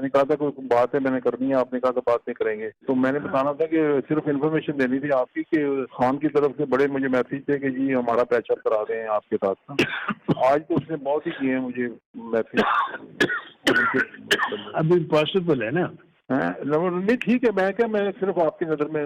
میں نے کہا تھا کوئی بات ہے میں نے کرنی ہے, آپ نے کہا تھا بعد میں کریں گے. تو میں نے بتانا تھا کہ صرف انفارمیشن دینی تھی آپ کی کہ خان کی طرف سے بڑے مجھے میسج تھے کہ جی ہمارا پیچ کرا دیں آپ کے ساتھ. آج تو اس نے بہت ہی کیے ہیں مجھے میسج. ابھی پاسبل ہے نا؟ نہیں ٹھیک ہے, میں صرف آپ کی نظر میں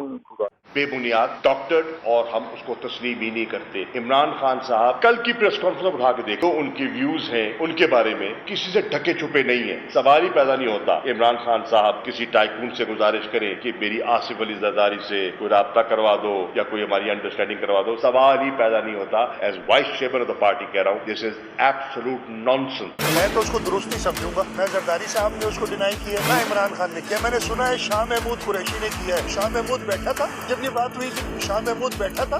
بے بنیاد ڈاکٹر اور ہم اس کو تسلیم ہی نہیں کرتے. عمران خان صاحب کل کی پریس کانفرنس اٹھا کے دیکھو, ان کی ویوز ہیں ان کے بارے میں کسی سے ڈھکے چھپے نہیں ہیں. سوال ہی پیدا نہیں ہوتا عمران خان صاحب کسی ٹائکون سے گزارش کریں کہ میری آصف علی زرداری سے کوئی رابطہ کروا دو یا کوئی ہماری انڈرسٹینڈنگ کروا دو, سوال ہی پیدا نہیں ہوتا. As vice chairman of the party کہہ رہا ہوں, دس از ایبسولوٹ نانسنس. میں تو اس کو درست نہیں سمجھوں گا. نہ زرداری صاحب نے اس کو ڈینائی کیا, نہ عمران خان نے کیا. میں نے سنا ہے شاہ محمود قریشی نے کیا ہے. شاہ محمود بیٹھا تھا جب یہ بات ہوئی تھی, شاہ محمود بیٹھا تھا.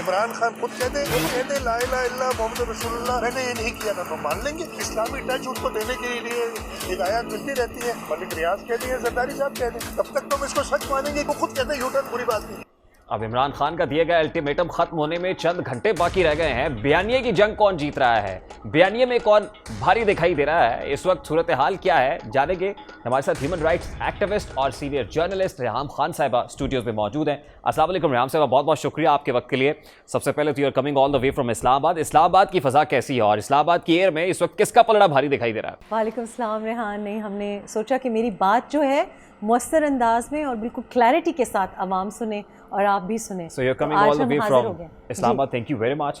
عمران خان خود کہتے ہیں لا الہ الا محمد رسول اللہ, میں نے یہ نہیں کیا. تو مان لیں گے اسلامی ٹچ اس کو دینے کے لیے ہدایات ملتی رہتی ہے. ملک ریاض کہتے ہیں, زرداری صاحب کہتے ہیں, تب تک تو ہم اس کو سچ مانیں گے. وہ خود کہتے ہیں یو ٹرن بری بات نہیں. اب عمران خان کا دیے گئے الٹیمیٹم ختم ہونے میں چند گھنٹے باقی رہ گئے ہیں. بیانیے کی جنگ کون جیت رہا ہے, بیانیے میں کون بھاری دکھائی دے رہا ہے, اس وقت صورتحال کیا ہے جانیں گے. ہمارے ساتھ ہیومن رائٹس ایکٹیوسٹ اور سینئر جرنلسٹ ریحام خان صاحبہ اسٹوڈیوز میں موجود ہیں. السلام علیکم ریحام صاحبہ, بہت بہت شکریہ آپ کے وقت کے لیے. سب سے پہلے تو you are coming all the way from Islamabad. اسلام آباد کی فضا کیسی ہے اور اسلام آباد کی ایئر میں اس وقت کس کا پلڑا بھاری دکھائی دے رہا ہے؟ وعلیکم السلام ریحان. نہیں, ہم نے سوچا کہ میری بات جو ہے مؤثر انداز میں اور بالکل کلیئرٹی کے ساتھ عوام سنیں اور آپ بھی سنیں. So you're coming all the way from Islamabad. Thank you very much.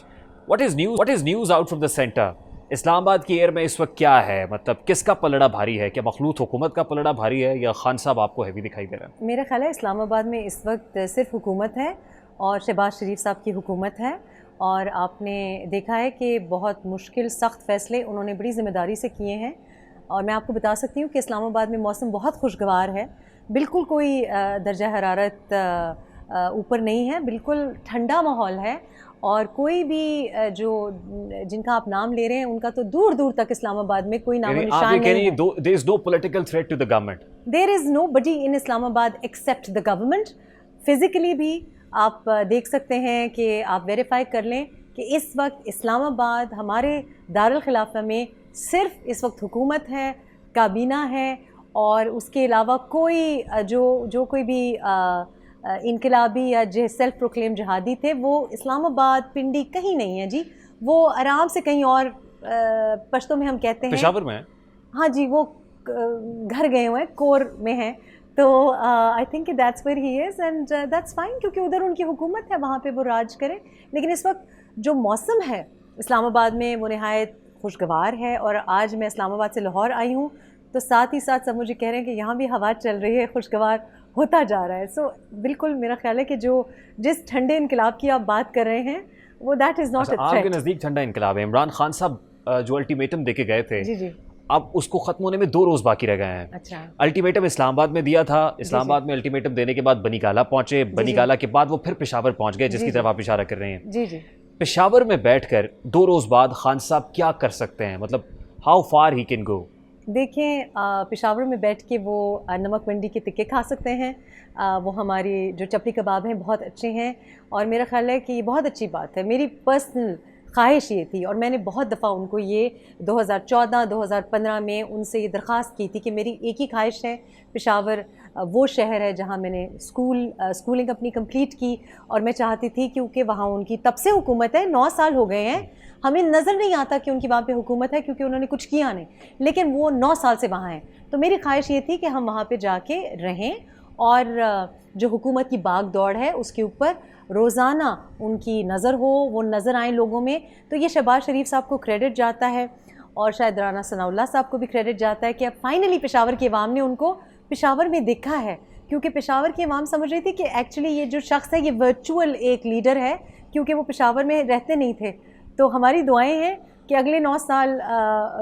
What is news out from the center? اسلام آباد کی ایئر میں اس وقت کیا ہے, مطلب کس کا پلڑا بھاری ہے؟ کیا مخلوط حکومت کا پلڑا بھاری ہے یا خان صاحب آپ کو ہیوی دکھائی دے رہا ہے؟ میرا خیال ہے اسلام آباد میں اس وقت صرف حکومت ہے اور شہباز شریف صاحب کی حکومت ہے. اور آپ نے دیکھا ہے کہ بہت مشکل سخت فیصلے انہوں نے بڑی ذمہ داری سے کیے ہیں. اور میں آپ کو بتا سکتی ہوں کہ اسلام آباد میں موسم بہت خوشگوار ہے. بالکل کوئی درجہ حرارت اوپر نہیں ہے, بالکل ٹھنڈا ماحول ہے. اور کوئی بھی جو جن کا آپ نام لے رہے ہیں ان کا تو دور دور تک اسلام آباد میں کوئی نام و نشان نہیں ہے. There is no political threat to the government. There is nobody in Islam Abad except the government. Physically بھی آپ دیکھ سکتے ہیں کہ آپ ویریفائی کر لیں کہ اس وقت اسلام آباد ہمارے دارالخلافہ میں صرف اس وقت حکومت ہے, کابینہ ہے, اور اس کے علاوہ کوئی جو کوئی بھی انقلابی یا سیلف پروکلیم جہادی تھے وہ اسلام آباد پنڈی کہیں نہیں ہے جی. وہ آرام سے کہیں اور پشتوں میں ہم کہتے ہیں پشاور میں, ہاں جی, وہ گھر گئے ہوئے ہیں, کور میں ہیں. تو I think that's where he is and that's fine, کیونکہ ادھر ان کی حکومت ہے, وہاں پہ وہ راج کریں. لیکن اس وقت جو موسم ہے اسلام آباد میں وہ نہایت خوشگوار ہے. اور آج میں اسلام آباد سے لاہور آئی ہوں تو ساتھ ہی ساتھ سب مجھے کہہ رہے ہیں کہ یہاں بھی ہوا چل رہی ہے, خوشگوار ہوتا جا رہا ہے. سو بالکل میرا خیال ہے کہ جس ٹھنڈے انقلاب کی آپ بات کر رہے ہیں وہ that is not a threat. آپ کے نزدیک ٹھنڈا انقلاب ہے. عمران خان صاحب جو الٹیمیٹم دے کے گئے تھے, جی جی, اب اس کو ختم ہونے میں 2 روز باقی رہ گئے ہیں. اچھا, الٹیمیٹم اسلام آباد میں دیا تھا, اسلام آباد میں الٹیمیٹم دینے کے بعد بنی گالا پہنچے, بنی گالا کے بعد وہ پھر پشاور پہنچ گئے, جس کی طرف آپ اشارہ کر رہے ہیں. جی جی, پشاور میں بیٹھ کر 2 روز بعد خان صاحب کیا کر سکتے ہیں, مطلب how for he can go? دیکھیں پشاور میں بیٹھ کے وہ نمک منڈی کے تکے کھا سکتے ہیں. وہ ہماری جو چپڑی کباب ہیں بہت اچھے ہیں, اور میرا خیال ہے کہ یہ بہت اچھی بات ہے. میری پرسنل خواہش یہ تھی, اور میں نے بہت دفعہ ان کو یہ 2014-2015 میں ان سے یہ درخواست کی تھی کہ میری ایک ہی خواہش ہے, پشاور وہ شہر ہے جہاں میں نے اسکولنگ اپنی کمپلیٹ کی, اور میں چاہتی تھی کیونکہ وہاں ان کی تب سے حکومت ہے, 9 سال ہو گئے ہیں, ہمیں نظر نہیں آتا کہ ان کی وہاں پہ حکومت ہے کیونکہ انہوں نے کچھ کیا نہیں, لیکن وہ 9 سال سے وہاں ہیں. تو میری خواہش یہ تھی کہ ہم وہاں پہ جا کے رہیں, اور جو حکومت کی باغ دوڑ ہے اس کے اوپر روزانہ ان کی نظر ہو, وہ نظر آئیں لوگوں میں. تو یہ شہباز شریف صاحب کو کریڈٹ جاتا ہے, اور شاید رانا ثناء اللہ صاحب کو بھی کریڈٹ جاتا ہے کہ اب فائنلی پشاور کی عوام نے ان کو پشاور میں دیکھا ہے. کیونکہ پشاور کی عوام سمجھ رہی تھی کہ ایکچولی یہ جو شخص ہے یہ ورچوئل ایک لیڈر ہے, کیونکہ وہ پشاور میں رہتے نہیں تھے. تو ہماری دعائیں ہیں کہ اگلے 9 سال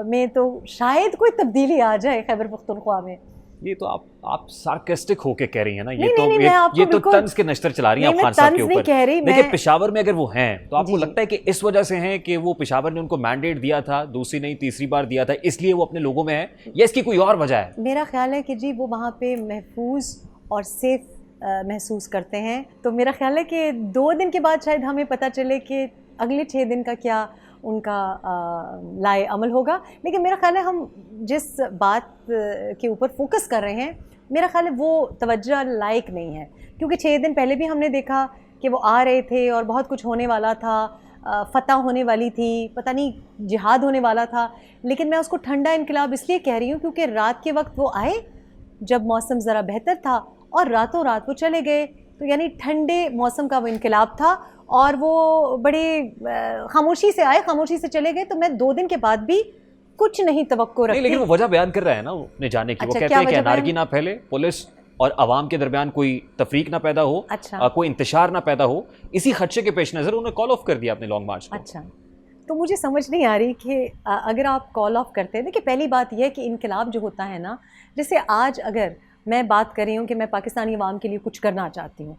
میں تو شاید کوئی تبدیلی آ جائے خیبر پختونخوا میں. یہ تو آپ سارکسٹک ہو کے کہہ رہی ہیں نا, یہ تو طنز کے نشتر چلا رہی ہیں آپ خان صاحب کے اوپر. لیکن پشاور میں اگر وہ ہیں تو آپ کو لگتا ہے کہ اس وجہ سے ہیں کہ وہ پشاور نے ان کو مینڈیٹ دیا تھا, دوسری نہیں تیسری بار دیا تھا, اس لیے وہ اپنے لوگوں میں ہیں, یا اس کی کوئی اور وجہ ہے؟ میرا خیال ہے کہ جی وہ وہاں پہ محفوظ اور سیف محسوس کرتے ہیں. تو میرا خیال ہے کہ 2 دن کے بعد شاید ہمیں پتہ چلے کہ اگلے 6 دن کا کیا ان کا لائے عمل ہوگا. لیکن میرا خیال ہے ہم جس بات کے اوپر فوکس کر رہے ہیں میرا خیال ہے وہ توجہ لائق نہیں ہے, کیونکہ 6 دن پہلے بھی ہم نے دیکھا کہ وہ آ رہے تھے اور بہت کچھ ہونے والا تھا, فتح ہونے والی تھی, پتہ نہیں جہاد ہونے والا تھا. لیکن میں اس کو ٹھنڈا انقلاب اس لیے کہہ رہی ہوں کیونکہ رات کے وقت وہ آئے جب موسم ذرا بہتر تھا اور راتوں رات وہ چلے گئے. تو یعنی ٹھنڈے موسم کا وہ انقلاب تھا اور وہ بڑے خاموشی سے آئے, خاموشی سے چلے گئے. تو میں 2 دن کے بعد بھی کچھ نہیں توقع رکھتی. لیکن وہ وجہ بیان کر رہا ہے نا اپنے جانے کی. وہ کہتے ہیں کہ انارکی نہ پھیلے, پولیس اور عوام کے درمیان کوئی تفریق نہ پیدا ہو, کوئی انتشار نہ پیدا ہو. اسی خدشے کے پیش نظر انہوں نے کال آف کر دیا اپنے لانگ مارچ کو. اچھا, تو مجھے سمجھ نہیں آ رہی کہ اگر آپ کال آف کرتے ہیں, دیکھیے پہلی بات یہ ہے کہ انقلاب جو ہوتا ہے نا, جیسے آج اگر میں بات کر رہی ہوں کہ میں پاکستانی عوام کے لیے کچھ کرنا چاہتی ہوں,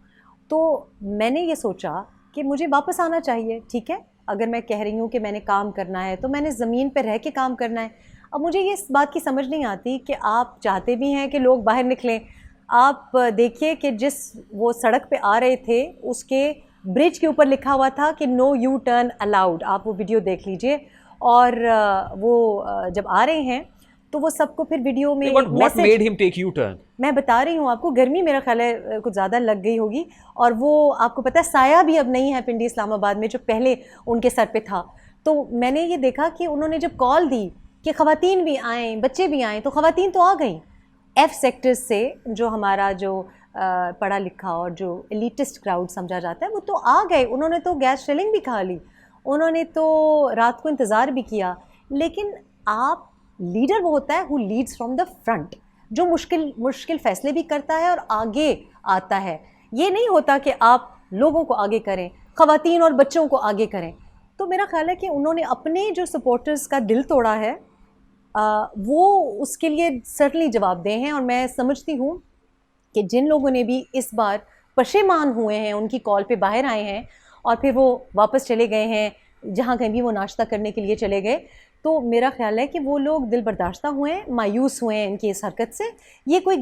تو میں نے یہ سوچا کہ مجھے واپس آنا چاہیے. ٹھیک ہے, اگر میں کہہ رہی ہوں کہ میں نے کام کرنا ہے تو میں نے زمین پہ رہ کے کام کرنا ہے. اب مجھے یہ اس بات کی سمجھ نہیں آتی کہ آپ چاہتے بھی ہیں کہ لوگ باہر نکلیں. آپ دیکھیے کہ جس وہ سڑک پہ آ رہے تھے اس کے برج کے اوپر لکھا ہوا تھا کہ نو یو ٹرن الاؤڈ. آپ وہ ویڈیو دیکھ لیجئے. اور وہ جب آ رہے ہیں تو وہ سب کو پھر ویڈیو میں What made him take U-turn? میں بتا رہی ہوں آپ کو, گرمی میرا خیال ہے کچھ زیادہ لگ گئی ہوگی. اور وہ آپ کو پتہ ہے سایہ بھی اب نہیں ہے پنڈی اسلام آباد میں جو پہلے ان کے سر پہ تھا. تو میں نے یہ دیکھا کہ انہوں نے جب کال دی کہ خواتین بھی آئیں, بچے بھی آئیں, تو خواتین تو آ گئیں ایف سیکٹر سے, جو ہمارا جو پڑھا لکھا اور جو ایلیٹسٹ کراؤڈ سمجھا جاتا ہے, وہ تو آ گئے. انہوں نے تو گیس شیلنگ بھی کھا لی, انہوں نے تو رات کو انتظار بھی کیا. لیکن آپ لیڈر وہ ہوتا ہے who leads from the front, جو مشکل فیصلے بھی کرتا ہے اور آگے آتا ہے. یہ نہیں ہوتا کہ آپ لوگوں کو آگے کریں, خواتین اور بچوں کو آگے کریں. تو میرا خیال ہے کہ انہوں نے اپنے جو سپورٹرز کا دل توڑا ہے وہ اس کے لیے سرٹنلی جواب دہ ہیں. اور میں سمجھتی ہوں کہ جن لوگوں نے بھی اس بار پشیمان ہوئے ہیں, ان کی کال پہ باہر آئے ہیں اور پھر وہ واپس چلے گئے ہیں جہاں کہیں بھی وہ ناشتہ کرنے کے لیے چلے گئے, تو میرا خیال ہے کہ وہ لوگ دل برداشتہ ہوئے ہیں, مایوس ہوئے ہیں ان کی اس حرکت سے. یہ کوئی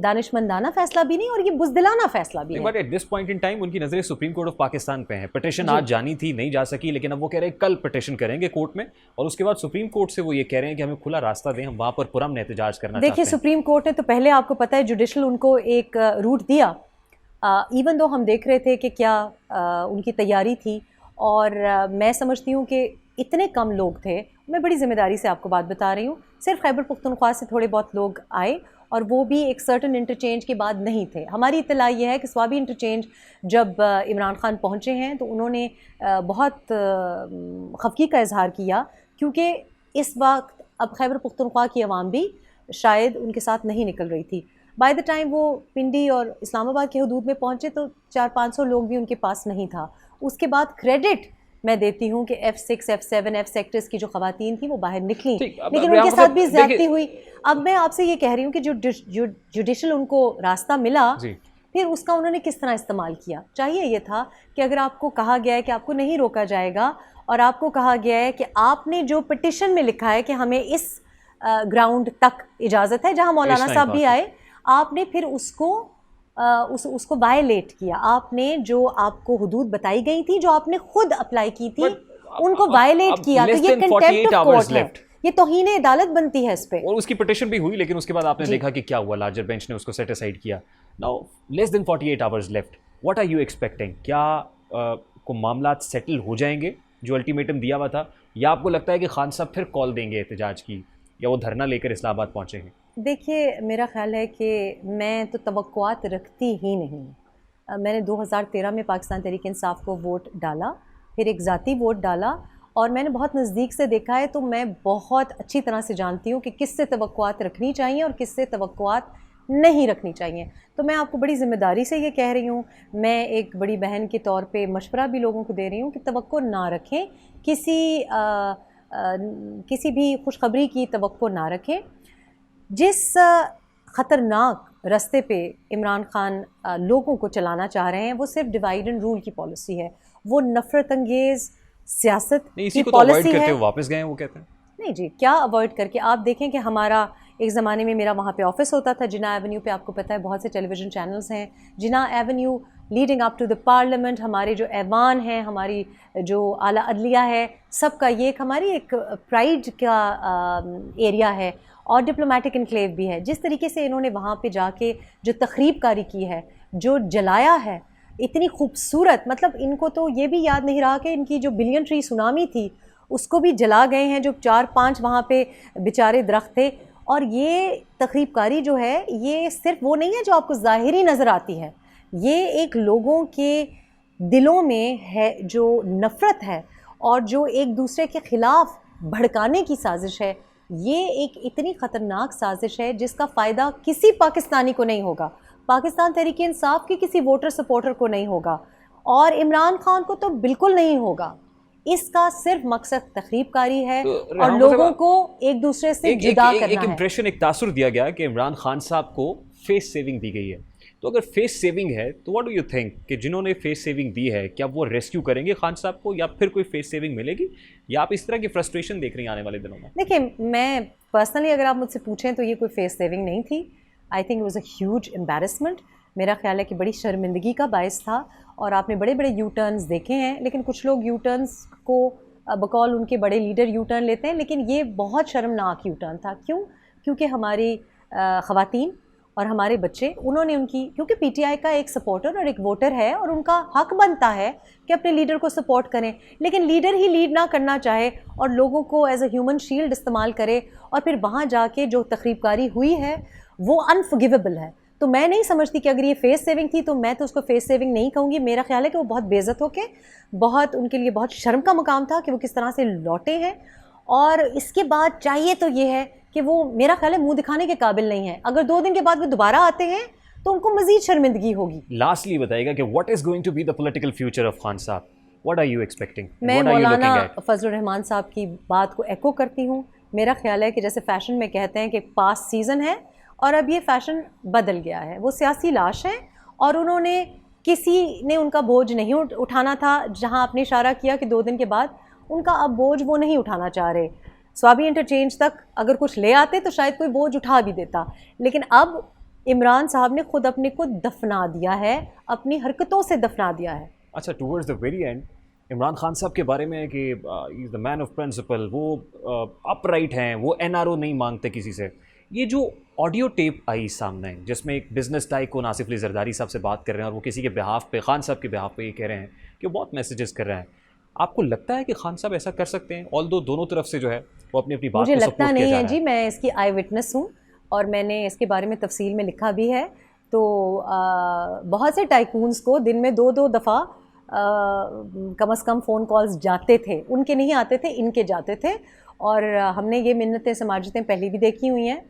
دانشمندانہ فیصلہ بھی نہیں اور یہ بزدلانہ فیصلہ بھی ہے. But at this point in time ان کی نظریں سپریم کورٹ آف پاکستان پہ ہیں. پٹیشن آج جانی تھی, نہیں جا سکی, لیکن اب وہ کہہ رہے ہیں کل پٹیشن کریں گے کورٹ میں, اور اس کے بعد سپریم کورٹ سے وہ یہ کہہ رہے ہیں کہ ہمیں کھلا راستہ دیں, ہم وہاں پر پرامن احتجاج کرنا چاہتے ہیں. دیکھیے سپریم کورٹ نے تو پہلے آپ کو پتہ ہے جوڈیشل ان کو ایک روٹ دیا, ایون دو ہم دیکھ رہے تھے کہ کیا ان کی تیاری تھی. اور میں سمجھتی ہوں کہ اتنے کم لوگ تھے. میں بڑی ذمہ داری سے آپ کو بات بتا رہی ہوں, صرف خیبر پختونخوا سے تھوڑے بہت لوگ آئے اور وہ بھی ایک سرٹن انٹرچینج کے بعد نہیں تھے. ہماری اطلاع یہ ہے کہ سوابی انٹرچینج جب عمران خان پہنچے ہیں تو انہوں نے بہت خفگی کا اظہار کیا, کیونکہ اس وقت اب خیبر پختونخوا کی عوام بھی شاید ان کے ساتھ نہیں نکل رہی تھی. بائی دا ٹائم وہ پنڈی اور اسلام آباد کے حدود میں پہنچے تو 400-500 لوگ بھی ان کے پاس نہیں تھا. اس کے بعد کریڈٹ میں دیتی ہوں کہ F6, F7, F سیکٹرز کی جو خواتین تھیں وہ باہر نکلیں, لیکن ان کے ساتھ بھی زیادتی ہوئی. اب میں آپ سے یہ کہہ رہی ہوں کہ جو جوڈیشل ان کو راستہ ملا پھر اس کا انہوں نے کس طرح استعمال کیا. چاہیے یہ تھا کہ اگر آپ کو کہا گیا ہے کہ آپ کو نہیں روکا جائے گا اور آپ کو کہا گیا ہے کہ آپ نے جو پٹیشن میں لکھا ہے کہ ہمیں اس گراؤنڈ تک اجازت ہے جہاں مولانا صاحب بھی آئے, آپ نے پھر اس کو وائلیٹ کیا. آپ نے جو آپ کو حدود بتائی گئی تھی, جو آپ نے خود اپلائی کی تھی, ان کو وائلیٹ کیا. تو یہ کنٹیمپٹ آف کورٹ ہے, یہ توہین عدالت بنتی ہے اس پہ. اور اس کی پٹیشن بھی ہوئی, لیکن اس کے بعد آپ نے دیکھا کہ کیا ہوا, لارجر بینچ نے اس کو سیٹ اسائڈ کیا. Now less than 48 hours left, what are you expecting? کیا کو معاملات سیٹل ہو جائیں گے جو الٹیمیٹم دیا ہوا تھا, یا آپ کو لگتا ہے کہ خان صاحب پھر کال دیں گے احتجاج کی, یا وہ دھرنا لے کر اسلام آباد پہنچیں گے؟ دیکھیے میرا خیال ہے کہ میں تو توقعات رکھتی ہی نہیں. میں نے 2013 میں پاکستان تحریک انصاف کو ووٹ ڈالا, پھر ایک ذاتی ووٹ ڈالا, اور میں نے بہت نزدیک سے دیکھا ہے, تو میں بہت اچھی طرح سے جانتی ہوں کہ کس سے توقعات رکھنی چاہیے اور کس سے توقعات نہیں رکھنی چاہیے. تو میں آپ کو بڑی ذمہ داری سے یہ کہہ رہی ہوں, میں ایک بڑی بہن کے طور پہ مشورہ بھی لوگوں کو دے رہی ہوں کہ توقع نہ رکھیں, کسی بھی خوشخبری کی توقع نہ رکھیں. جس خطرناک رستے پہ عمران خان لوگوں کو چلانا چاہ رہے ہیں وہ صرف ڈیوائیڈ اینڈ رول کی پالیسی ہے, وہ نفرت انگیز سیاست کی پالیسی ہے. واپس گئے وہ کہتے ہیں نہیں جی, کیا اوائڈ کر کے. آپ دیکھیں کہ ہمارا ایک زمانے میں میرا وہاں پہ آفس ہوتا تھا جناح ایونیو پہ, آپ کو پتہ ہے بہت سے ٹیلی ویژن چینلز ہیں. Jinnah avenue leading up to the parliament, ہمارے جو ایوان ہیں، ہماری جو اعلیٰ عدلیہ ہے، سب کا یہ ایک ہماری ایک پرائڈ کا ایریا ہے اور ڈپلومیٹک انکلیو بھی ہے. جس طریقے سے انہوں نے وہاں پہ جا کے جو تخریب کاری کی ہے، جو جلایا ہے اتنی خوبصورت، مطلب ان کو تو یہ بھی یاد نہیں رہا کہ ان کی جو بلین ٹری سونامی تھی اس کو بھی جلا گئے ہیں، جو 4-5 وہاں پہ بیچارے درخت تھے. اور یہ تخریب کاری جو ہے یہ صرف وہ نہیں ہے جو آپ کو ظاہری نظر آتی ہے، یہ ایک لوگوں کے دلوں میں ہے جو نفرت ہے اور جو ایک دوسرے کے خلاف بھڑکانے کی سازش ہے. یہ ایک اتنی خطرناک سازش ہے جس کا فائدہ کسی پاکستانی کو نہیں ہوگا، پاکستان تحریک انصاف کے کسی ووٹر سپورٹر کو نہیں ہوگا اور عمران خان کو تو بالکل نہیں ہوگا. اس کا صرف مقصد تخریب کاری ہے اور لوگوں کو ایک دوسرے سے جدا کرنا ہے. ایک امپریشن، ایک تاثر دیا گیا کہ عمران خان صاحب کو فیس سیونگ دی گئی ہے. تو اگر فیس سیونگ ہے تو واٹ ڈو یو تھنک کہ جنہوں نے فیس سیونگ دی ہے کیا وہ ریسکیو کریں گے خان صاحب کو، یا پھر کوئی فیس سیونگ ملے گی، یا آپ اس طرح کی فرسٹریشن دیکھ رہی ہیں آنے والے دنوں میں؟ دیکھیں، میں پرسنلی اگر آپ مجھ سے پوچھیں تو یہ کوئی فیس سیونگ نہیں تھی. I think it was a huge embarrassment. میرا خیال ہے کہ بڑی شرمندگی کا باعث تھا. اور آپ نے بڑے بڑے یو ٹرنز دیکھے ہیں، لیکن کچھ لوگ یو ٹرنز کو بقول ان کے بڑے لیڈر یو ٹرن لیتے ہیں، لیکن یہ بہت شرمناک یو ٹرن تھا. کیونکہ ہماری خواتین اور ہمارے بچے، انہوں نے ان کی، کیونکہ پی ٹی آئی کا ایک سپورٹر اور ایک ووٹر ہے اور ان کا حق بنتا ہے کہ اپنے لیڈر کو سپورٹ کریں، لیکن لیڈر ہی لیڈ نہ کرنا چاہے اور لوگوں کو ایز اے ہیومن شیلڈ استعمال کرے اور پھر وہاں جا کے جو تخریب کاری ہوئی ہے وہ انفارگیویبل ہے. تو میں نہیں سمجھتی کہ اگر یہ فیس سیونگ تھی تو میں تو اس کو فیس سیونگ نہیں کہوں گی. میرا خیال ہے کہ وہ بہت بے عزت ہو کے، بہت ان کے لیے بہت شرم کا مقام تھا کہ وہ کس طرح سے لوٹے ہیں. اور اس کے بعد چاہیے تو یہ ہے کہ وہ، میرا خیال ہے، منہ دکھانے کے قابل نہیں ہے. اگر 2 دن کے بعد وہ دوبارہ آتے ہیں تو ان کو مزید شرمندگی ہوگی. لاسٹلی بتائیے گا کہ what is going to be the political future of Khan صاحب؟ What are you expecting? میں مولانا فضل الرحمان صاحب کی بات کو ایکو کرتی ہوں. میرا خیال ہے کہ جیسے فیشن میں کہتے ہیں کہ پاسٹ سیزن ہے اور اب یہ فیشن بدل گیا ہے. وہ سیاسی لاش ہیں اور انہوں نے، کسی نے ان کا بوجھ نہیں اٹھانا تھا. جہاں آپ نے اشارہ کیا کہ 2 دن کے بعد ان کا اب بوجھ وہ نہیں اٹھانا چاہ رہے. سوابی انٹرچینج تک اگر کچھ لے آتے تو شاید کوئی بوجھ اٹھا بھی دیتا، لیکن اب عمران صاحب نے خود اپنے کو دفنا دیا ہے، اپنی حرکتوں سے دفنا دیا ہے. اچھا، towards the very and Imran Khan صاحب کے بارے میں کہ ہی از دا مین آف پرنسپل، وہ اپ رائٹ ہیں، وہ این آر او نہیں مانگتے کسی سے. یہ جو آڈیو ٹیپ آئی سامنے جس میں ایک بزنس ٹائکون آصف علی زرداری صاحب سے بات کر رہے ہیں اور وہ کسی کے بہاف پہ، خان صاحب کے بہاف پہ یہ کہہ رہے ہیں کہ بہت میسیجز کر رہے ہیں، آپ کو لگتا ہے کہ خان صاحب ایسا کر سکتے ہیں؟ آلدو دونوں طرف سے جو ہے وہ اپنی اپنی بات کو سپورٹ کیا جا رہا ہے. مجھے لگتا نہیں ہے جی، میں اس کی آئی وٹنس ہوں اور میں نے اس کے بارے میں تفصیل میں لکھا بھی ہے. تو بہت سے ٹائکونز کو دن میں 2 دفعہ کم از کم فون کالز جاتے تھے. ان کے نہیں آتے تھے، ان کے جاتے تھے. اور ہم نے یہ منتیں سماجتیں پہلے بھی دیکھی ہوئی ہیں،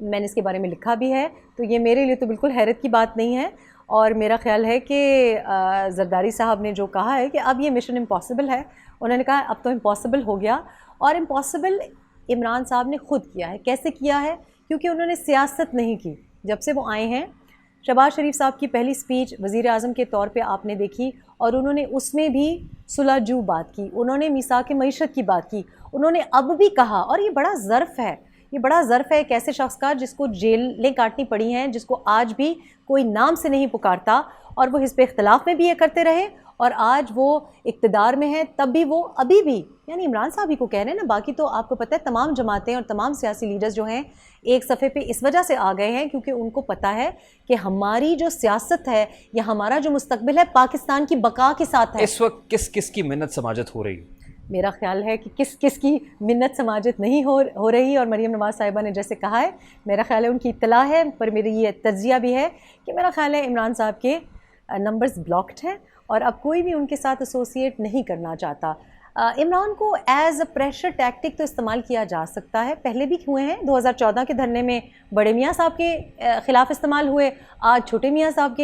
میں نے اس کے بارے میں لکھا بھی ہے. تو یہ میرے لیے تو بالکل حیرت کی بات نہیں ہے. اور میرا خیال ہے کہ زرداری صاحب نے جو کہا ہے کہ اب یہ مشن امپاسبل ہے، انہوں نے کہا اب تو امپاسبل ہو گیا. اور امپاسبل عمران صاحب نے خود کیا ہے. کیسے کیا ہے؟ کیونکہ انہوں نے سیاست نہیں کی جب سے وہ آئے ہیں. شہباز شریف صاحب کی پہلی سپیچ وزیر اعظم کے طور پہ آپ نے دیکھی اور انہوں نے اس میں بھی صلح جو بات کی، انہوں نے میثاق معیشت کی بات کی. انہوں نے اب بھی کہا، اور یہ بڑا ظرف ہے، یہ بڑا ظرف ہے ایک ایسے شخص کا جس کو جیلیں کاٹنی پڑی ہیں، جس کو آج بھی کوئی نام سے نہیں پکارتا، اور وہ حزب اختلاف میں بھی یہ کرتے رہے اور آج وہ اقتدار میں ہیں، تب بھی وہ ابھی بھی، یعنی عمران صاحب ہی کو کہہ رہے ہیں نا. باقی تو آپ کو پتہ ہے تمام جماعتیں اور تمام سیاسی لیڈرز جو ہیں ایک صفحے پہ اس وجہ سے آ گئے ہیں کیونکہ ان کو پتہ ہے کہ ہماری جو سیاست ہے یا ہمارا جو مستقبل ہے پاکستان کی بقا کے ساتھ ہے. اس وقت کس کی منت سماجت ہو رہی ہے؟ میرا خیال ہے کہ کس کی منت سماجت نہیں ہو رہی. اور مریم نواز صاحبہ نے جیسے کہا ہے، میرا خیال ہے ان کی اطلاع ہے، پر میری یہ تجزیہ بھی ہے کہ میرا خیال ہے عمران صاحب کے نمبرز بلاکڈ ہیں اور اب کوئی بھی ان کے ساتھ ایسوسیٹ نہیں کرنا چاہتا. عمران کو ایز اے پریشر ٹیکٹک تو استعمال کیا جا سکتا ہے، پہلے بھی ہوئے ہیں. 2014 کے دھرنے میں بڑے میاں صاحب کے خلاف استعمال ہوئے، آج چھوٹے میاں صاحب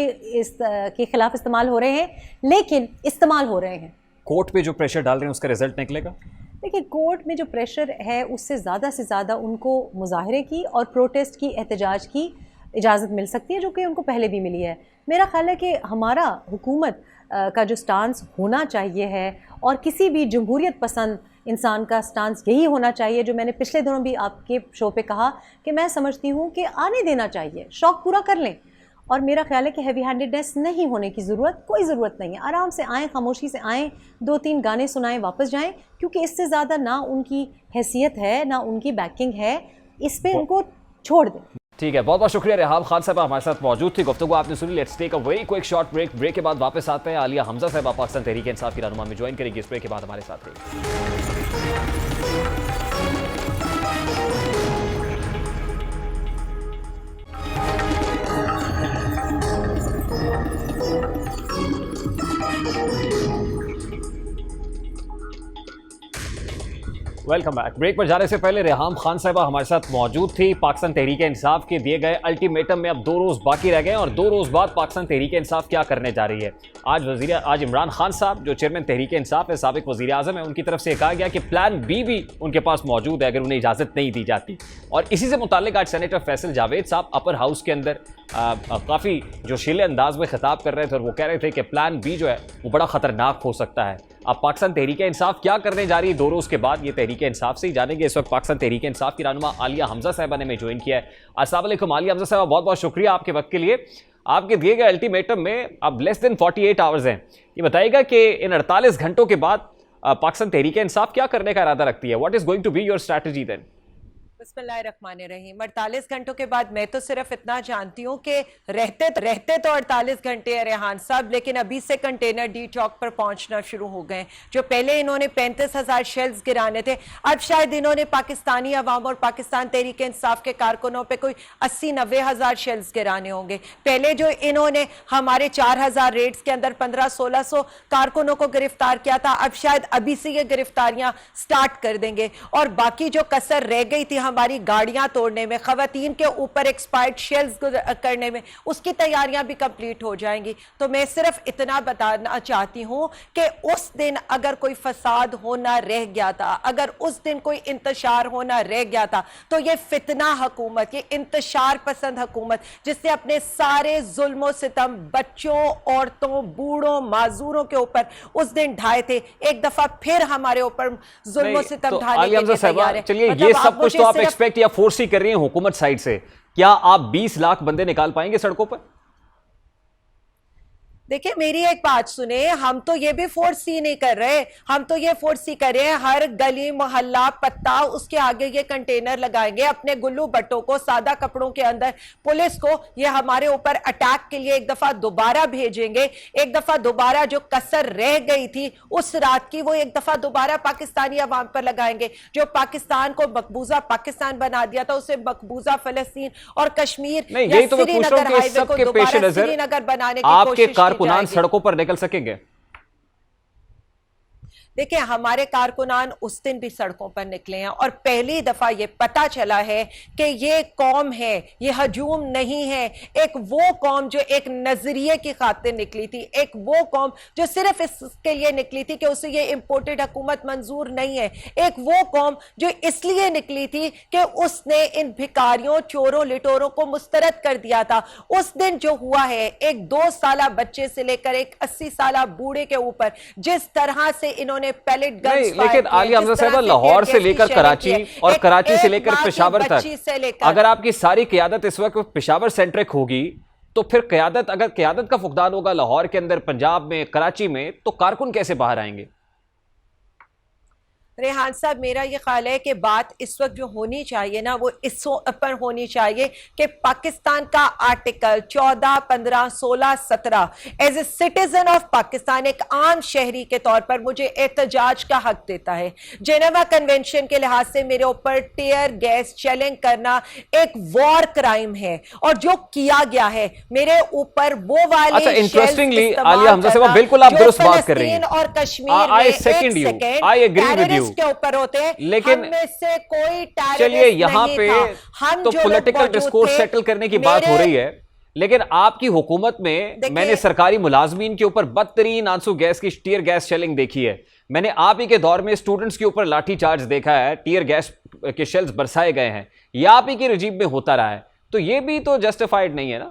کے خلاف استعمال ہو رہے ہیں، لیکن استعمال ہو رہے ہیں. کورٹ پہ جو پریشر ڈال رہے ہیں اس کا رزلٹ نکلے گا؟ دیکھیں، کورٹ میں جو پریشر ہے اس سے زیادہ ان کو مظاہرے کی اور پروٹیسٹ کی، احتجاج کی اجازت مل سکتی ہے، جو کہ ان کو پہلے بھی ملی ہے. میرا خیال ہے کہ ہمارا حکومت کا جو سٹانس ہونا چاہیے ہے اور کسی بھی جمہوریت پسند انسان کا سٹانس یہی ہونا چاہیے، جو میں نے پچھلے دنوں بھی آپ کے شو پہ کہا کہ میں سمجھتی ہوں کہ آنے دینا چاہیے، شوق پورا کر لیں اور میرا خیال ہے کہ ہیوی ہینڈیڈنیس نہیں ہونے کی ضرورت، کوئی ضرورت نہیں ہے. آرام سے آئیں، خاموشی سے آئیں، 2-3 گانے سنائیں، واپس جائیں، کیونکہ اس سے زیادہ نہ ان کی حیثیت ہے نہ ان کی بیکنگ ہے، اس پہ ان کو چھوڑ دیں. ٹھیک ہے، بہت بہت شکریہ. ریحام خان صاحبہ ہمارے ساتھ موجود تھی، گفتگو آپ نے سنی. Let's take a very quick short break. Break کے بعد واپس آتے ہیں. عالیہ حمزہ صاحبہ پاکستان تحریک انصاف کی رہنما میں جوائن کرے گی. اس بریک کے بعد ہمارے ساتھ رہی. Welcome back. بریک پر جانے سے پہلے ریحام خان صاحبہ ہمارے ساتھ موجود تھی. پاکستان تحریک انصاف کے دیے گئے الٹیمیٹم میں اب 2 روز باقی رہ گئے ہیں، اور 2 روز بعد پاکستان تحریک انصاف کیا کرنے جا رہی ہے. آج عمران خان صاحب جو چیئرمین تحریک انصاف ہے، سابق وزیر اعظم ہیں، ان کی طرف سے کہا گیا کہ پلان بی بھی ان کے پاس موجود ہے اگر انہیں اجازت نہیں دی جاتی. اور اسی سے متعلق آج سینیٹر فیصل جاوید صاحب اپر ہاؤس کے اندر کافی جوشیلے انداز میں خطاب کر رہے تھے، اور وہ کہہ رہے تھے کہ پلان بی جو ہے وہ بڑا خطرناک ہو سکتا ہے. اب پاکستان تحریک انصاف کیا کرنے جا رہی ہے 2 روز کے بعد، یہ تحریک انصاف سے ہی جانیں گے. اس وقت پاکستان تحریک انصاف کی رہنما عالیہ حمزہ صاحبہ نے میں جوائن کیا ہے. السلام علیکم عالیہ حمزہ صاحبہ، بہت بہت شکریہ آپ کے وقت کے لیے. آپ کے دیے گئے الٹیمیٹم میں اب لیس دین 48 آورز ہیں. یہ بتائیے گا کہ ان 48 گھنٹوں کے بعد پاکستان تحریک انصاف کیا کرنے کا ارادہ رکھتی ہے؟ What is going to be your strategy then? بسم اللہ الرحمن الرحیم. 48 گھنٹوں کے بعد میں تو صرف اتنا جانتی ہوں کہ رہتے تو 48 گھنٹے ہیں ریحان صاحب، لیکن ابھی سے کنٹینر ڈی چوک پر پہنچنا شروع ہو گئے. جو پہلے انہوں نے 35,000 شیلز گرانے تھے، اب شاید انہوں نے پاکستانی عوام اور پاکستان تحریک انصاف کے کارکنوں پہ کوئی 80-90 ہزار شیلز گرانے ہوں گے. پہلے جو انہوں نے ہمارے 4,000 ریڈز کے اندر 1500-1600 کارکنوں کو گرفتار کیا تھا، اب شاید ابھی سے یہ گرفتاریاں سٹارٹ کر دیں گے. اور باقی جو کسر رہ گئی تھی ہماری گاڑیاں توڑنے میں، خواتین کے اوپر ایکسپائرڈ شیلز کرنے میں، اس کی تیاریاں بھی کمپلیٹ ہو جائیں گی. تو میں صرف اتنا بتانا چاہتی ہوں کہ اس دن اگر کوئی فساد ہونا رہ گیا تھا، اگر اس دن کوئی انتشار ہونا رہ گیا تھا، تو یہ فتنہ حکومت، یہ انتشار پسند حکومت جس نے اپنے سارے ظلم و ستم بچوں، عورتوں، بوڑھوں، معذوروں کے اوپر اس دن ڈھائے تھے، ایک دفعہ پھر ہمارے اوپر ظلم و ستم ڈھانے کے لیے تیار ہے. چلیے یہ سب کچھ تو آپ ایکسپیکٹ یا فورس ہی کر رہی ہیں حکومت سائڈ سے، کیا آپ 20 لاکھ بندے نکال پائیں گے سڑکوں پر؟ دیکھیں میری ایک بات سنیں، ہم تو یہ بھی فورس ہی نہیں کر رہے، ہم تو یہ فورس ہی کر رہے ہیں ہر گلی محلہ پتہ اس کے آگے یہ کنٹینر لگائیں گے، اپنے گلو بٹوں کو سادہ کپڑوں کے اندر پولیس کو یہ ہمارے اوپر اٹیک کے لیے ایک دفعہ دوبارہ بھیجیں گے. ایک دفعہ دوبارہ جو کسر رہ گئی تھی اس رات کی، وہ ایک دفعہ دوبارہ پاکستانی عوام پر لگائیں گے. جو پاکستان کو مقبوضہ پاکستان بنا دیا تھا، اسے مقبوضہ فلسطین اور کشمیر یا سری نگر ہائی وے کو دوبارہ سری نگر بنانے کی کوشش کارکنان سڑکوں پر نکل سکیں گے؟ دیکھیں ہمارے کارکنان اس دن بھی سڑکوں پر نکلے ہیں، اور پہلی دفعہ یہ پتا چلا ہے کہ یہ قوم ہے، یہ ہجوم نہیں ہے. ایک وہ قوم جو ایک نظریے کی خاطر نکلی تھی، ایک وہ قوم جو صرف اس کے لیے نکلی تھی کہ اسے یہ امپورٹڈ حکومت منظور نہیں ہے. ایک وہ قوم جو اس لیے نکلی تھی کہ اس نے ان بھکاریوں، چوروں، لٹوروں کو مسترد کر دیا تھا. اس دن جو ہوا ہے، ایک 2 سالہ بچے سے لے کر ایک 80 سالہ بوڑھے کے اوپر جس طرح سے انہوں نے پیلٹ گنز نہیں، لیکن عالیہ حمزہ صاحبہ لاہور سے لے کر کراچی اور کراچی سے لے کر پشاور تک، اگر آپ کی ساری قیادت اس وقت پشاور سینٹرک ہوگی تو پھر اگر قیادت کا فقدان ہوگا لاہور کے اندر، پنجاب میں، کراچی میں، تو کارکن کیسے باہر آئیں گے؟ ریحان صاحب میرا یہ خیال ہے کہ بات اس وقت جو ہونی چاہیے نا، وہ اس پر ہونی چاہیے کہ پاکستان کا article 14، 15، 16، 17 as a citizen of Pakistan, ایک عام شہری کے طور پر مجھے احتجاج کا حق دیتا ہے. جنیوا کنونشن کے لحاظ سے میرے اوپر ٹیئر گیس شیلنگ کرنا ایک وار کرائم ہے، اور جو کیا گیا ہے میرے اوپر وہ والے انٹرسٹنگلی عالیہ حمزہ صاحبہ بالکل آپ درست بات کر رہی ہیں، اور کشمیر میں ایک سیکنڈ کے اوپر ہوتے ہیں، لیکن ہم میں سے کوئی چلیے یہاں پہ تو پولیٹیکل ڈسکورس سیٹل کرنے کی بات ہو رہی ہے، لیکن آپ کی حکومت میں میں نے سرکاری ملازمین کے اوپر بدترین آنسو گیس کی ٹیئر گیس شیلنگ دیکھی ہے. میں نے آپ ہی کے دور میں اسٹوڈنٹس کے اوپر لاٹھی چارج دیکھا ہے، ٹیئر گیس کے شیلز برسائے گئے ہیں. یہ آپ ہی کی رجیم میں ہوتا رہا ہے، تو یہ بھی تو جسٹیفائڈ نہیں ہے نا.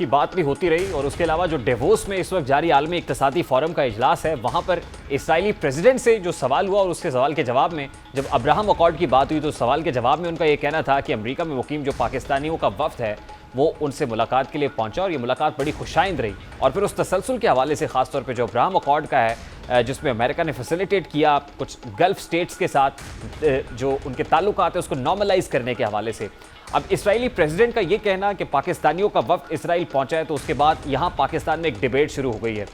کی بات بھی ہوتی رہی، اور اس کے علاوہ جو ڈیووس میں اس وقت جاری عالمی اقتصادی فورم کا اجلاس ہے، وہاں پر اسرائیلی پریزیڈنٹ سے جو سوال ہوا، اور اس کے سوال کے جواب میں جب ابراہم اکارڈ کی بات ہوئی تو سوال کے جواب میں ان کا یہ کہنا تھا کہ امریکہ میں مقیم جو پاکستانیوں کا وفد ہے وہ ان سے ملاقات کے لیے پہنچا، اور یہ ملاقات بڑی خوشائند رہی. اور پھر اس تسلسل کے حوالے سے خاص طور پہ جو ابراہم اکارڈ کا ہے، جس میں امریکہ نے فیسیلیٹیٹ کیا کچھ گلف سٹیٹس کے ساتھ جو ان کے تعلقات ہیں اس کو نارملائز کرنے کے حوالے سے. اب اسرائیلی پریزیڈنٹ کا یہ کہنا کہ پاکستانیوں کا وفد اسرائیل پہنچا ہے، تو اس کے بعد یہاں پاکستان میں ایک ڈیبیٹ شروع ہو گئی ہے،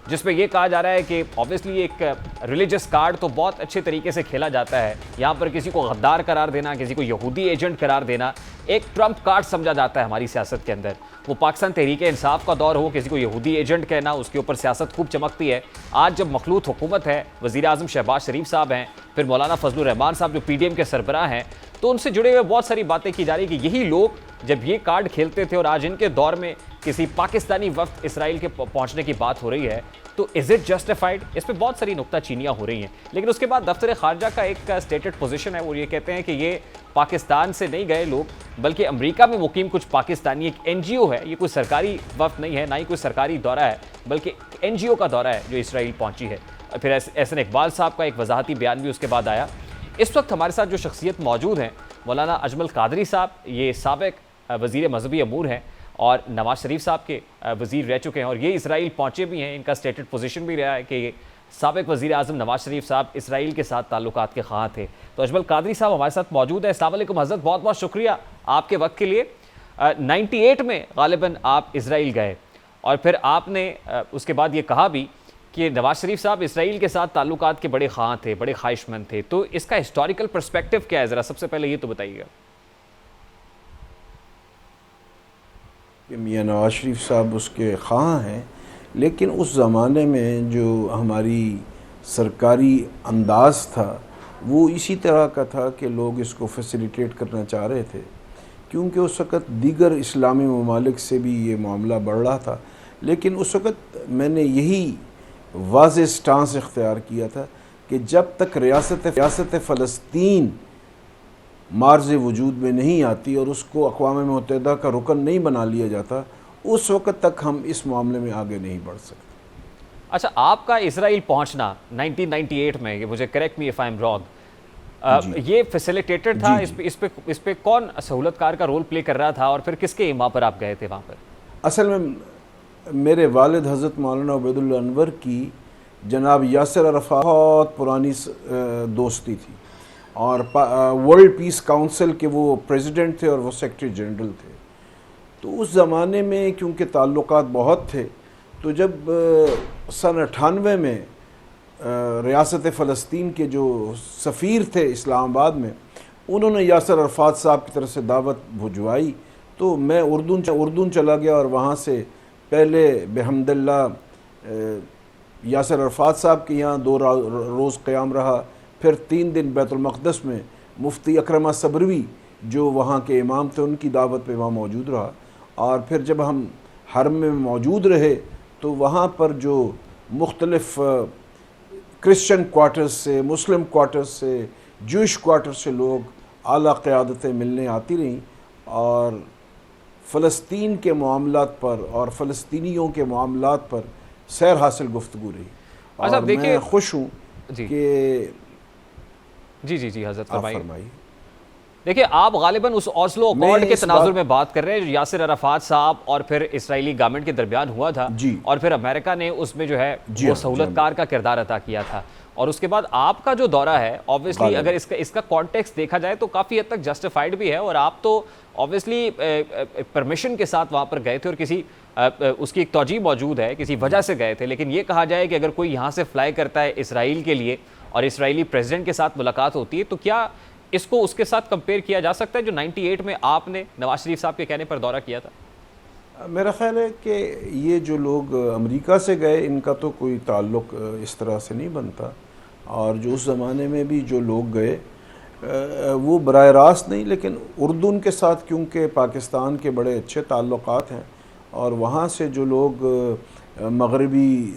جس میں یہ کہا جا رہا ہے کہ اوبیسلی ایک ریلیجس کارڈ تو بہت اچھے طریقے سے کھیلا جاتا ہے. یہاں پر کسی کو غدار قرار دینا، کسی کو یہودی ایجنٹ قرار دینا ایک ٹرمپ کارڈ سمجھا جاتا ہے ہماری سیاست کے اندر. وہ پاکستان تحریک انصاف کا دور ہو، کسی کو یہودی ایجنٹ کہنا، اس کے اوپر سیاست خوب چمکتی ہے. آج جب مخلوط حکومت ہے، وزیر اعظم شہباز شریف صاحب ہیں، پھر مولانا فضل الرحمان صاحب جو پی ڈی ایم کے سربراہ ہیں، تو ان سے جڑے ہوئے بہت ساری باتیں کی جا رہی کہ یہی لوگ جب یہ کارڈ کھیلتے تھے اور آج ان کے دور میں کسی پاکستانی وفد اسرائیل کے پہنچنے کی بات ہو رہی ہے تو از اٹ جسٹیفائڈ؟ اس پہ بہت ساری نکتہ چینیاں ہو رہی ہیں. لیکن اس کے بعد دفتر خارجہ کا ایک اسٹیٹڈ پوزیشن ہے، وہ یہ کہتے ہیں کہ یہ پاکستان سے نہیں گئے لوگ، بلکہ امریکہ میں مقیم کچھ پاکستانی ایک این جی او ہے، یہ کوئی سرکاری وفد نہیں ہے، نہ ہی کوئی سرکاری دورہ ہے، بلکہ این جی او کا دورہ ہے جو اسرائیل پہنچی ہے. پھر احسن اقبال صاحب کا ایک وضاحتی بیان بھی اس کے بعد آیا. اس وقت ہمارے ساتھ جو شخصیت موجود ہیں، مولانا اجمل قادری صاحب، یہ سابق وزیر مذہبی امور ہیں اور نواز شریف صاحب کے وزیر رہ چکے ہیں، اور یہ اسرائیل پہنچے بھی ہیں. ان کا اسٹیٹڈ پوزیشن بھی رہا ہے کہ سابق وزیر اعظم نواز شریف صاحب اسرائیل کے ساتھ تعلقات کے خواہاں تھے. تو اجمل قادری صاحب ہمارے ساتھ موجود ہیں. السلام علیکم حضرت، بہت بہت شکریہ آپ کے وقت کے لیے. 98 میں غالباً آپ اسرائیل گئے، اور پھر آپ نے اس کے بعد یہ کہا بھی کہ نواز شریف صاحب اسرائیل کے ساتھ تعلقات کے بڑے خواہاں تھے، بڑے خواہش مند تھے. تو اس کا ہسٹوریکل پرسپیکٹو کیا ہے، ذرا سب سے پہلے یہ تو بتائیے گا. کہ میاں نواز شریف صاحب اس کے خواہاں ہیں، لیکن اس زمانے میں جو ہماری سرکاری انداز تھا وہ اسی طرح کا تھا کہ لوگ اس کو فیسیلیٹیٹ کرنا چاہ رہے تھے، کیونکہ اس وقت دیگر اسلامی ممالک سے بھی یہ معاملہ بڑھ رہا تھا. لیکن اس وقت میں نے یہی واضح سٹانس اختیار کیا تھا کہ جب تک ریاست فلسطین مارز وجود میں نہیں آتی اور اس کو اقوام متحدہ کا رکن نہیں بنا لیا جاتا، اس وقت تک ہم اس معاملے میں آگے نہیں بڑھ سکتے. اچھا، آپ کا اسرائیل پہنچنا 1998 میں، یہ مجھے correct me if I am wrong, یہ فیسیلیٹیٹر تھا؟ اس پہ کون سہولت کار کا رول پلے کر رہا تھا، اور پھر کس کے ایما پر آپ گئے تھے وہاں پر؟ اصل میں میرے والد حضرت مولانا عبید اللہ انور کی جناب یاسر عرفات بہت پرانی دوستی تھی، اور ورلڈ پیس کاؤنسل کے وہ پریزیڈنٹ تھے اور وہ سیکرٹری جنرل تھے. تو اس زمانے میں کیونکہ تعلقات بہت تھے، تو جب سن 98 میں ریاست فلسطین کے جو سفیر تھے اسلام آباد میں، انہوں نے یاسر عرفات صاحب کی طرف سے دعوت بھجوائی، تو میں اردن چلا گیا، اور وہاں سے پہلے بحمد اللہ یاسر عرفات صاحب کے یہاں 2 روز قیام رہا، پھر 3 دن بیت المقدس میں مفتی اکرمہ صبروی جو وہاں کے امام تھے ان کی دعوت پہ وہاں موجود رہا، اور پھر جب ہم حرم میں موجود رہے تو وہاں پر جو مختلف کرسچن کوارٹرز سے، مسلم کوارٹرز سے، جوئش کوارٹر سے لوگ اعلیٰ قیادتیں ملنے آتی رہیں، اور فلسطین کے معاملات پر اور فلسطینیوں کے معاملات پر سیر حاصل گفتگو رہی. اور میں خوش ہوں کہ جی حضرت فرمائیے. دیکھیں، آپ غالباً اس اوسلو اکارڈ کے تناظر میں بات کر رہے ہیں جو یاسر عرفات صاحب اور پھر اسرائیلی گورنمنٹ کے درمیان ہوا تھا، اور پھر امریکہ نے اس میں جو ہے وہ سہولت کار کا کردار ادا کیا تھا. اور اس کے بعد آپ کا جو دورہ ہے اوبیسلی اگر اس کا کانٹیکسٹ دیکھا جائے تو کافی حد تک جسٹیفائڈ بھی ہے، اور آپ تو اوبیسلی پرمیشن کے ساتھ وہاں پر گئے تھے، اور کسی اس کی ایک توجہ موجود ہے، کسی وجہ سے گئے تھے. لیکن یہ کہا جائے کہ اگر کوئی یہاں سے فلائی کرتا ہے اسرائیل کے لیے اور اسرائیلی پریزیڈنٹ کے ساتھ ملاقات ہوتی ہے، تو کیا اس کو اس کے ساتھ کمپیئر کیا جا سکتا ہے جو 98 میں آپ نے نواز شریف صاحب کے کہنے پر دورہ کیا تھا؟ میرا خیال ہے کہ یہ جو لوگ امریکہ سے گئے ان کا تو کوئی تعلق اس طرح سے نہیں بنتا، اور جو اس زمانے میں بھی جو لوگ گئے وہ براہ راست نہیں، لیکن اردن کے ساتھ کیونکہ پاکستان کے بڑے اچھے تعلقات ہیں، اور وہاں سے جو لوگ مغربی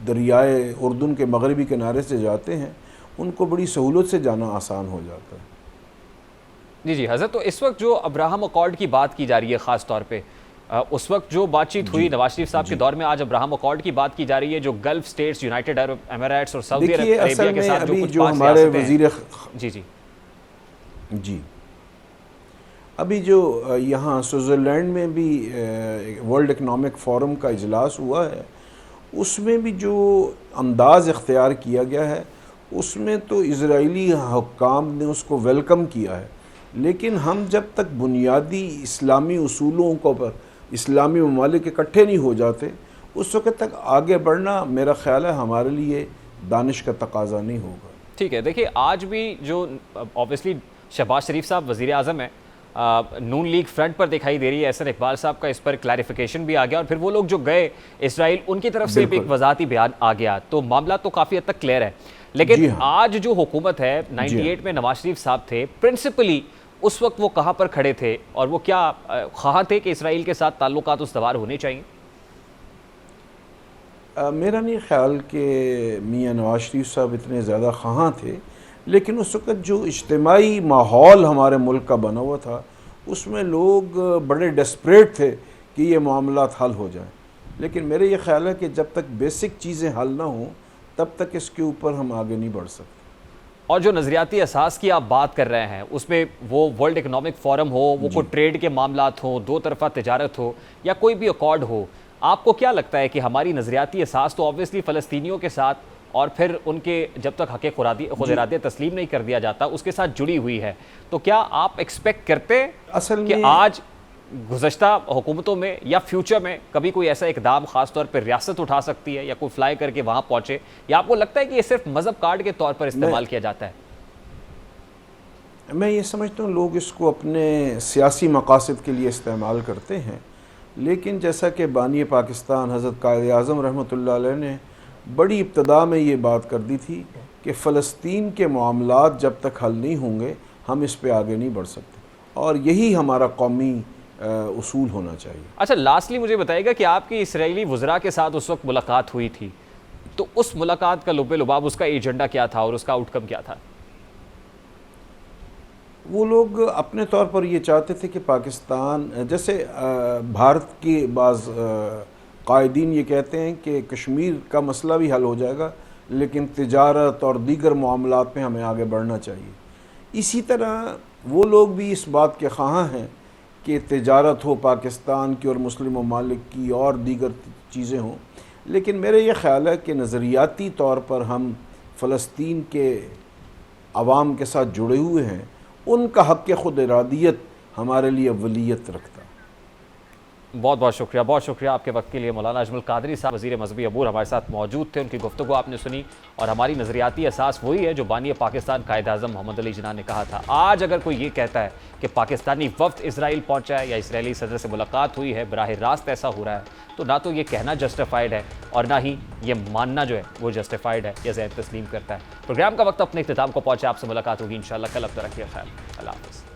دریائے اردن کے مغربی کنارے سے جاتے ہیں ان کو بڑی سہولت سے جانا آسان ہو جاتا ہے. جی حضرت، تو اس وقت جو ابراہم اکارڈ کی بات کی جا رہی ہے خاص طور پہ، اس وقت جو بات چیت ہوئی نواز شریف صاحب کے دور میں، آج ابراہم اکارڈ کی بات کی جا رہی ہے، جو گلف سٹیٹس، یونائٹڈ عرب اماراتس اور سعودی عربیہ کے ساتھ جو کچھ پانچ ہمارے ریاستیں وزیر جی ابھی جو یہاں سوئٹزرلینڈ میں بھی ورلڈ اکنامک فورم کا اجلاس ہوا ہے، اس میں بھی جو انداز اختیار کیا گیا ہے اس میں تو اسرائیلی حکام نے اس کو ویلکم کیا ہے، لیکن ہم جب تک بنیادی اسلامی اصولوں کو پر اسلامی ممالک اکٹھے نہیں ہو جاتے اس وقت تک آگے بڑھنا میرا خیال ہے ہمارے لیے دانش کا تقاضا نہیں ہوگا۔ ٹھیک ہے، دیکھیے آج بھی جو اوبیسلی شہباز شریف صاحب وزیر اعظم ہیں، نون لیگ فرنٹ پر دکھائی دے رہی ہے، احسن اقبال صاحب کا اس پر کلیریفیکیشن بھی آ گیا، اور پھر وہ لوگ جو گئے اسرائیل ان کی طرف سے بھی ایک وضاحتی بیان آ گیا، تو معاملہ تو کافی حد تک کلیئر ہے۔ لیکن آج جو حکومت ہے 98 میں نواز شریف صاحب تھے، پرنسپلی اس وقت وہ کہاں پر کھڑے تھے اور وہ کیا خواہاں تھے کہ اسرائیل کے ساتھ تعلقات استوار ہونے چاہیے؟ میرا نہیں خیال کہ میاں نواز شریف صاحب اتنے زیادہ خواہاں تھے، لیکن اس وقت جو اجتماعی ماحول ہمارے ملک کا بنا ہوا تھا اس میں لوگ بڑے ڈیسپریٹ تھے کہ یہ معاملات حل ہو جائیں، لیکن میرے یہ خیال ہے کہ جب تک بیسک چیزیں حل نہ ہوں تب تک اس کے اوپر ہم آگے نہیں بڑھ سکتے۔ اور جو نظریاتی اساس کی آپ بات کر رہے ہیں اس میں وہ ورلڈ اکنامک فورم ہو، وہ کوئی ٹریڈ کے معاملات ہوں، دو طرفہ تجارت ہو، یا کوئی بھی اکارڈ ہو، آپ کو کیا لگتا ہے کہ ہماری نظریاتی اساس تو آبویسلی فلسطینیوں کے ساتھ اور پھر ان کے جب تک حق خود ارادی تسلیم نہیں کر دیا جاتا اس کے ساتھ جڑی ہوئی ہے، تو کیا آپ ایکسپیکٹ کرتے کہ آج گزشتہ حکومتوں میں یا فیوچر میں کبھی کوئی ایسا اقدام خاص طور پر ریاست اٹھا سکتی ہے یا کوئی فلائی کر کے وہاں پہنچے، یا آپ کو لگتا ہے کہ یہ صرف مذہب کارڈ کے طور پر استعمال کیا جاتا ہے؟ میں یہ سمجھتا ہوں لوگ اس کو اپنے سیاسی مقاصد کے لیے استعمال کرتے ہیں، لیکن جیسا کہ بانی پاکستان حضرت قائد اعظم رحمۃ اللہ علیہ نے بڑی ابتدا میں یہ بات کر دی تھی کہ فلسطین کے معاملات جب تک حل نہیں ہوں گے ہم اس پہ آگے نہیں بڑھ سکتے، اور یہی ہمارا قومی اصول ہونا چاہیے۔ اچھا، لاسٹلی مجھے بتائیے گا کہ آپ کی اسرائیلی وزراء کے ساتھ اس وقت ملاقات ہوئی تھی، تو اس ملاقات کا لب لباب، اس کا ایجنڈا کیا تھا اور اس کا آؤٹ کم کیا تھا؟ وہ لوگ اپنے طور پر یہ چاہتے تھے کہ پاکستان، جیسے بھارت کی بعض قائدین یہ کہتے ہیں کہ کشمیر کا مسئلہ بھی حل ہو جائے گا لیکن تجارت اور دیگر معاملات میں ہمیں آگے بڑھنا چاہیے، اسی طرح وہ لوگ بھی اس بات کے خواہاں ہیں کہ تجارت ہو پاکستان کی اور مسلم ممالک کی اور دیگر چیزیں ہوں، لیکن میرے یہ خیال ہے کہ نظریاتی طور پر ہم فلسطین کے عوام کے ساتھ جڑے ہوئے ہیں، ان کا حق خود ارادیت ہمارے لیے اولیت رکھتا ہے۔ بہت بہت شکریہ، بہت شکریہ آپ کے وقت کے لیے۔ مولانا اجمل قادری صاحب وزیر مذہبی امور ہمارے ساتھ موجود تھے، ان کی گفتگو آپ نے سنی، اور ہماری نظریاتی اساس وہی ہے جو بانی پاکستان قائد اعظم محمد علی جناح نے کہا تھا۔ آج اگر کوئی یہ کہتا ہے کہ پاکستانی وفد اسرائیل پہنچا ہے یا اسرائیلی صدر سے ملاقات ہوئی ہے، براہ راست ایسا ہو رہا ہے، تو نہ تو یہ کہنا جسٹیفائڈ ہے اور نہ ہی یہ ماننا جو ہے وہ جسٹیفائڈ ہے یا ذہن تسلیم کرتا ہے۔ پروگرام کا وقت اپنے اختتام کو پہنچا، آپ سے ملاقات ہوگی انشاءاللہ کل، اب تک رکھیے خیال، اللہ حافظ۔